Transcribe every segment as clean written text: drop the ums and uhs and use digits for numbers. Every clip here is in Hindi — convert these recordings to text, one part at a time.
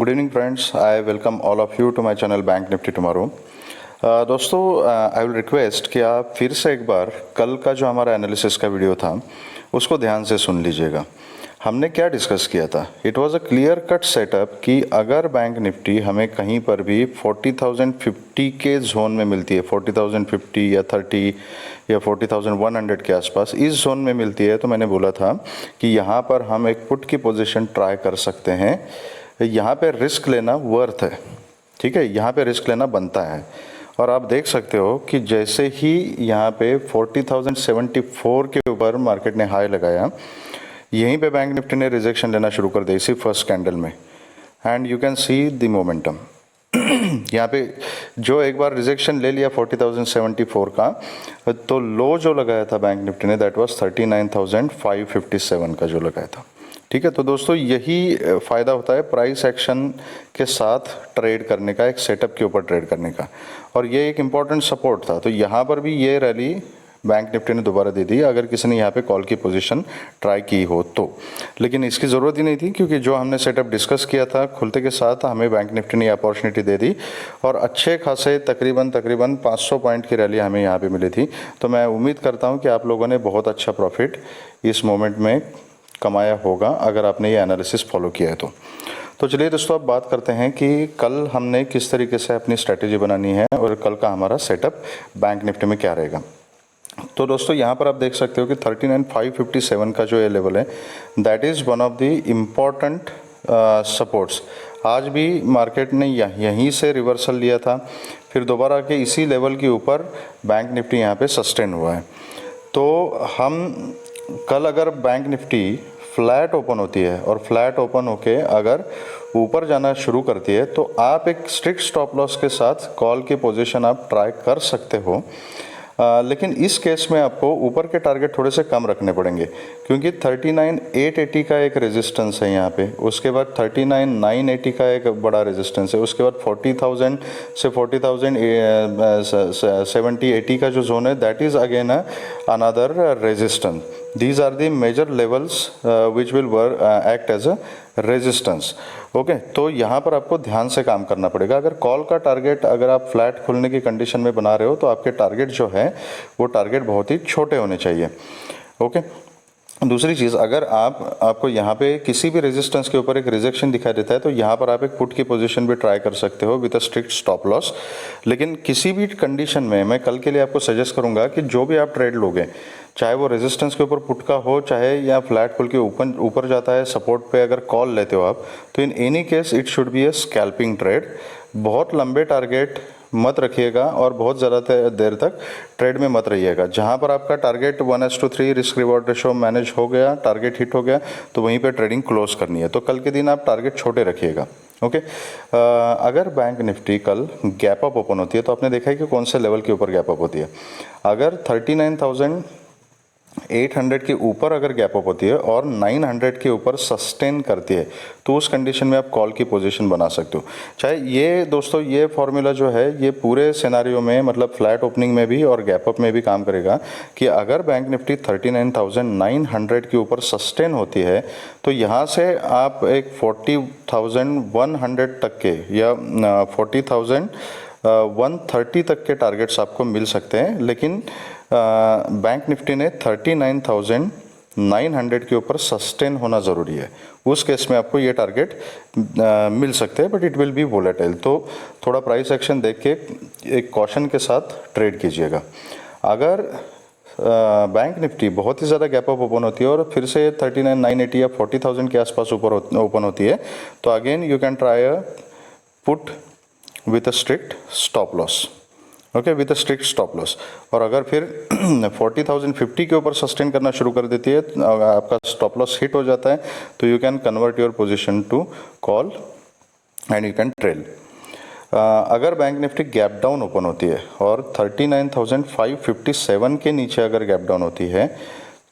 Good evening friends, I welcome all of you to my channel Bank Nifty tomorrow. दोस्तों, आई विल रिक्वेस्ट कि आप फिर से एक बार कल का जो हमारा एनालिसिस का वीडियो था उसको ध्यान से सुन लीजिएगा। हमने क्या डिस्कस किया था? It was a clear cut setup कि अगर बैंक निफ्टी हमें कहीं पर भी 40,050 के जोन में मिलती है, 40,050 या 30 या 40,100 के आसपास इस जोन में मिलती है, तो मैंने बोला था कि यहाँ पर हम एक पुट की पोजीशन ट्राई कर सकते हैं। यहाँ पे रिस्क लेना वर्थ है, ठीक है, यहाँ पे रिस्क लेना बनता है। और आप देख सकते हो कि जैसे ही यहाँ पे 40,074 के ऊपर मार्केट ने हाई लगाया, यहीं पे बैंक निफ्टी ने रिजेक्शन लेना शुरू कर दी इसी फर्स्ट कैंडल में। And you can see the momentum. यहाँ पे जो एक बार रिजेक्शन ले लिया 40,074 का, तो लो जो लगाया था बैंक निफ्टी ने दैट वाज 39,557 का जो लगाया था। ठीक है, तो दोस्तों यही फ़ायदा होता है प्राइस एक्शन के साथ ट्रेड करने का, एक सेटअप के ऊपर ट्रेड करने का। और ये एक इम्पॉर्टेंट सपोर्ट था, तो यहाँ पर भी ये रैली बैंक निफ्टी ने दोबारा दे दी अगर किसी ने यहाँ पे कॉल की पोजीशन ट्राई की हो तो। लेकिन इसकी ज़रूरत ही नहीं थी, क्योंकि जो हमने सेटअप डिस्कस किया था खुलते के साथ हमें बैंक निफ्टी ने अपॉर्चुनिटी दे दी और अच्छे खासे तकरीबन 500 पॉइंट की रैली हमें यहाँ पे मिली थी। तो मैं उम्मीद करता हूँ कि आप लोगों ने बहुत अच्छा प्रॉफिट इस मोमेंट में कमाया होगा अगर आपने ये एनालिसिस फॉलो किया है तो चलिए दोस्तों, अब बात करते हैं कि कल हमने किस तरीके से अपनी स्ट्रैटेजी बनानी है और कल का हमारा सेटअप बैंक निफ्टी में क्या रहेगा। तो दोस्तों यहाँ पर आप देख सकते हो कि 39,557 का जो ये लेवल है that is one of the important supports. आज भी मार्केट ने यहीं से रिवर्सल लिया था, फिर दोबारा के इसी लेवल के ऊपर बैंक निफ्टी यहाँ पे सस्टेन हुआ है। तो हम कल अगर बैंक निफ्टी फ्लैट ओपन होती है और फ्लैट ओपन होके अगर ऊपर जाना शुरू करती है, तो आप एक स्ट्रिक्ट स्टॉप लॉस के साथ कॉल की पोजीशन आप ट्राई कर सकते हो। लेकिन इस केस में आपको ऊपर के टारगेट थोड़े से कम रखने पड़ेंगे, क्योंकि 39,880 का एक रेजिस्टेंस है यहाँ पे, उसके बाद 39,980 का एक बड़ा रेजिस्टेंस है, उसके बाद 40,000 से 40,070-80 का जो जोन है that is again another resistance. These are the major levels which will act as a resistance. Okay, तो यहाँ पर आपको ध्यान से काम करना पड़ेगा। अगर कॉल का टारगेट अगर आप फ्लैट खुलने की कंडीशन में बना रहे हो तो आपके टारगेट जो है वो टारगेट बहुत ही छोटे होने चाहिए। ओके, दूसरी चीज़, अगर आपको यहाँ पे किसी भी रेजिस्टेंस के ऊपर एक रिजेक्शन दिखाई देता है तो यहाँ पर आप एक पुट की पोजीशन भी ट्राई कर सकते हो with a strict stop loss. लेकिन किसी भी कंडीशन में मैं कल के लिए आपको सजेस्ट करूँगा कि जो भी आप ट्रेड लोगे, चाहे वो रेजिस्टेंस के ऊपर पुट का हो, चाहे या फ्लैट खुल के ऊपर जाता है सपोर्ट पे अगर कॉल लेते हो आप, तो in any case it should be a scalping trade. बहुत लंबे टारगेट मत रखिएगा और बहुत ज़्यादा देर तक ट्रेड में मत रहिएगा। जहाँ पर आपका target 1:3 risk reward ratio manage हो गया, टारगेट हिट हो गया, तो वहीं पे ट्रेडिंग क्लोज करनी है। तो कल के दिन आप टारगेट छोटे रखिएगा। ओके, अगर बैंक निफ्टी कल गैप अप ओपन होती है तो आपने देखा है कि कौन से लेवल के ऊपर गैप अप होती है। अगर 39,800 के ऊपर अगर गैप अप होती है और 900 के ऊपर सस्टेन करती है, तो उस कंडीशन में आप कॉल की पोजीशन बना सकते हो। चाहे ये दोस्तों ये फॉर्मूला जो है ये पूरे सिनेरियो में, मतलब फ्लैट ओपनिंग में भी और गैप अप में भी काम करेगा कि अगर बैंक निफ्टी 39,900 के ऊपर सस्टेन होती है तो यहाँ से आप एक 40,100 तक के या 40,130 तक के टारगेट्स आपको मिल सकते हैं। लेकिन बैंक निफ्टी ने 39,900 के ऊपर सस्टेन होना ज़रूरी है। उस केस में आपको ये टारगेट मिल सकते हैं, but it will be volatile. तो थोड़ा प्राइस एक्शन देख के एक कॉशन के साथ ट्रेड कीजिएगा। अगर बैंक निफ्टी बहुत ही ज़्यादा गैप अप ओपन होती है और फिर से 39,980 या 40,000 के आसपास ऊपर ओपन होती है, तो again you can try a put with a strict stop loss. Okay, with a strict stop loss. और अगर फिर 40,050 के ऊपर सस्टेन करना शुरू कर देती है, आपका स्टॉप लॉस हिट हो जाता है, तो you can convert your position to call and you can trail. अगर bank Nifty gap down open होती है और 39,557 के नीचे अगर गैप डाउन होती है,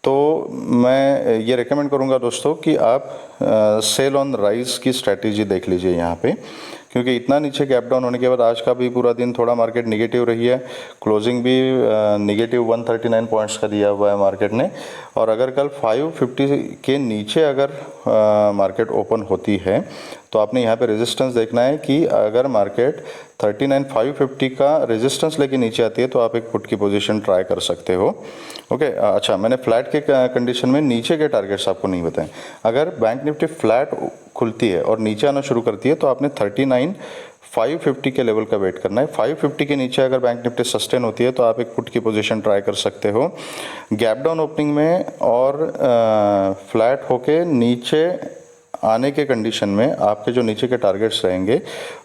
तो मैं ये रेकमेंड करूँगा दोस्तों कि आप सेल ऑन राइज की स्ट्रैटेजी देख लीजिए यहाँ पे, क्योंकि इतना नीचे गैप डाउन होने के बाद आज का भी पूरा दिन थोड़ा मार्केट निगेटिव रही है, क्लोजिंग भी निगेटिव 139 पॉइंट्स का दिया हुआ है मार्केट ने। और अगर कल 550 के नीचे अगर मार्केट ओपन होती है तो आपने यहाँ पे रेजिस्टेंस देखना है कि अगर मार्केट 39,550 का रेजिस्टेंस लेके नीचे आती है तो आप एक पुट की पोजीशन ट्राई कर सकते हो। ओके, अच्छा, मैंने फ्लैट के कंडीशन में नीचे के टारगेट्स आपको नहीं बताए। अगर बैंक निफ्टी फ्लैट खुलती है और नीचे आना शुरू करती है तो आपने 39,550 के लेवल का वेट करना है। 550 के नीचे अगर बैंक निफ्टी सस्टेन होती है तो आप एक पुट की पोजीशन ट्राई कर सकते हो। गैप डाउन ओपनिंग में और फ्लैट होके नीचे आने के कंडीशन में आपके जो नीचे के टारगेट्स रहेंगे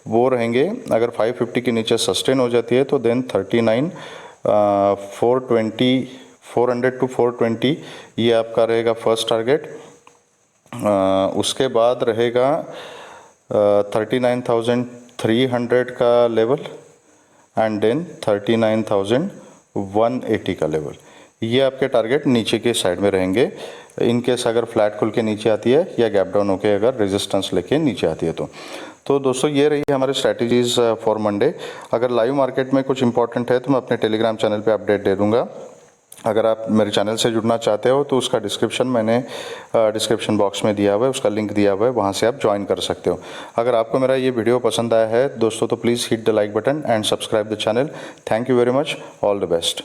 वो रहेंगे, अगर 550 के नीचे सस्टेन हो जाती है तो देन 400 टू 420 ये आपका रहेगा फर्स्ट टारगेट। उसके बाद रहेगा 39,300 का लेवल एंड देन 39,180 का लेवल। ये आपके टारगेट नीचे के साइड में रहेंगे इन केस अगर फ्लैट खुल के नीचे आती है या गैप डाउन होके अगर रेजिस्टेंस लेके नीचे आती है तो दोस्तों ये रही हमारी स्ट्रैटेजीज फॉर मंडे। अगर लाइव मार्केट में कुछ इंपॉर्टेंट है तो मैं अपने टेलीग्राम चैनल पे अपडेट दे दूंगा। अगर आप मेरे चैनल से जुड़ना चाहते हो तो उसका डिस्क्रिप्शन मैंने डिस्क्रिप्शन बॉक्स में दिया हुआ है, उसका लिंक दिया हुआ है, वहाँ से आप ज्वाइन कर सकते हो। अगर आपको मेरा ये वीडियो पसंद आया है दोस्तों तो please hit the like button and subscribe the channel. Thank you very much, all the best.